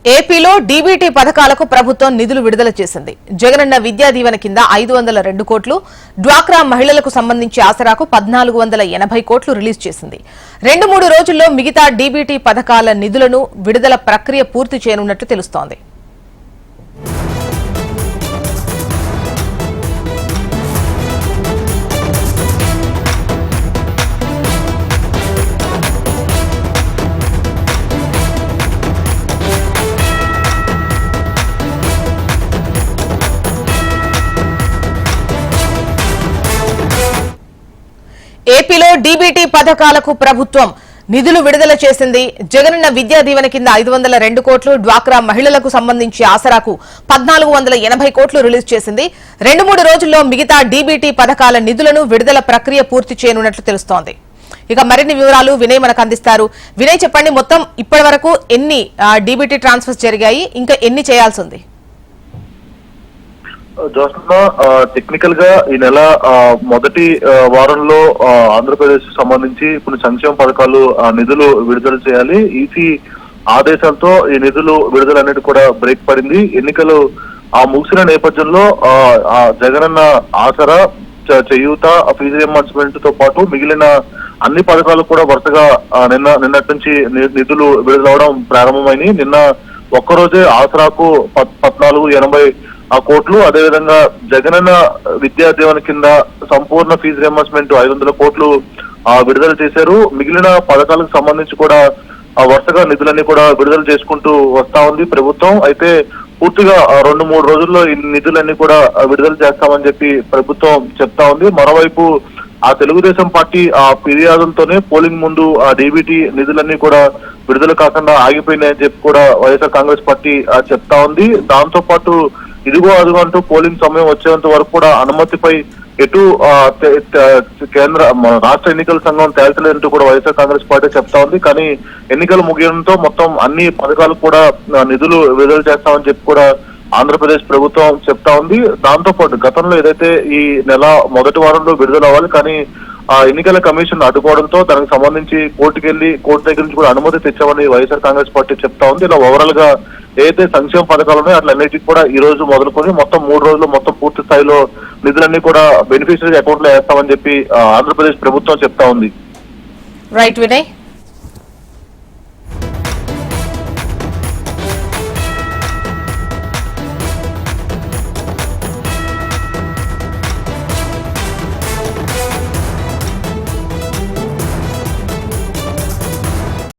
ఏపీలో డీబీటీ పథకాలకు ప్రభుత్వం నిధులు విడుదల చేసింది. జగనన్న విద్యా దీవెన కింద 502 కోట్లు, డ్వాక్రా మహిళలకు సంబంధించి ఆసరాకు 1480 కోట్లు రిలీజ్ చేసింది. 2-3 రోజుల్లో మిగతా డీబీటీ పథకాల నిధులను విడుదల ప్రక్రియ పూర్తి చేయనున్నట్లు తెలుస్తోంది. ఏపీలో డీబీటీ పథకాలకు ప్రభుత్వం నిధులు విడుదల చేసింది. జగనన్న విద్యా దీవెన కింద 502 కోట్లు, డ్వాక్రా మహిళలకు సంబంధించి ఆసరాకు 1480 కోట్లు రిలీజ్ చేసింది. 2-3 రోజుల్లో మిగతా డీబీటీ పథకాల నిధులను విడుదల ప్రక్రియ పూర్తి చేయనున్నట్లు తెలుస్తోంది. ఇక మరిన్ని వివరాలు వినయ్ మనకు అందిస్తారు. వినయ్, చెప్పండి, మొత్తం ఇప్పటి వరకు ఎన్ని డీబీటీ ట్రాన్స్ఫర్స్ జరిగాయి, ఇంకా ఎన్ని చేయాల్సి ఉంది? జోస్నా, టెక్నికల్ గా ఈ నెల మొదటి వారంలో ఆంధ్రప్రదేశ్ సంబంధించి కొన్ని సంక్షేమ పథకాలు నిధులు విడుదల చేయాలి. ఈసీ ఆదేశాలతో ఈ నిధులు విడుదల అనేది కూడా బ్రేక్ పడింది. ఎన్నికలు ముగిసిన నేపథ్యంలో జగనన్న ఆసరా, చేయూత, ఫీజు రియంబర్స్మెంట్ తో పాటు మిగిలిన అన్ని పథకాలు కూడా వరుసగా నిన్నటి నుంచి నిధులు విడుదలవడం ప్రారంభమైంది. నిన్న ఒక్కరోజే ఆసరాకు 1480 కోట్లు, అదేవిధంగా జగనన్న విద్యా దీవెన కింద సంపూర్ణ ఫీజు రియంబర్స్మెంట్ 500 కోట్లు విడుదల చేశారు. మిగిలిన పథకాలకు సంబంధించి కూడా వరుసగా నిధులన్నీ కూడా విడుదల చేసుకుంటూ వస్తా ఉంది ప్రభుత్వం. అయితే పూర్తిగా 2-3 రోజుల్లో ఈ నిధులన్నీ కూడా విడుదల చేస్తామని చెప్పి ప్రభుత్వం చెప్తా ఉంది. మరోవైపు తెలుగుదేశం పార్టీ ఫిర్యాదులతోనే పోలింగ్ ముందు డీబీటీ నిధులన్నీ కూడా విడుదల కాకుండా ఆగిపోయినాయని చెప్పి కూడా వైఎస్ఆర్ కాంగ్రెస్ పార్టీ చెప్తా ఉంది. దాంతో పాటు ఇదిగో అదిగో అంటూ పోలింగ్ సమయం వచ్చేంత వరకు కూడా అనుమతిపై ఎటు కేంద్ర రాష్ట్ర ఎన్నికల సంఘం తేల్చలేదంటూ కూడా వైఎస్ఆర్ కాంగ్రెస్ పార్టీ చెప్తా ఉంది. కానీ ఎన్నికలు ముగియడంతో మొత్తం అన్ని పథకాలు కూడా నిధులు విడుదల చేస్తామని చెప్పి కూడా ఆంధ్రప్రదేశ్ ప్రభుత్వం చెప్తా ఉంది. దాంతో పాటు గతంలో ఏదైతే ఈ నెల మొదటి వారంలో విడుదల అవ్వాలి, కానీ ఎన్నికల కమిషన్ అడ్డుకోవడంతో దానికి సంబంధించి కోర్టు దగ్గర నుంచి కూడా అనుమతి తెచ్చామని వైఎస్ఆర్ కాంగ్రెస్ పార్టీ చెప్తా ఉంది. ఇలా ఓవరాల్ గా ఏదైతే సంక్షేమ పథకాలు ఉన్నాయో అట్లన్నిటికీ కూడా ఈ రోజు మొదలుకొని మొత్తం 3 రోజులు మొత్తం పూర్తి స్థాయిలో నిధులన్నీ కూడా బెనిఫిషియరీ అకౌంట్ లో వేస్తామని చెప్పి ఆంధ్రప్రదేశ్ ప్రభుత్వం చెప్తా ఉంది. రైట్ వినయ్.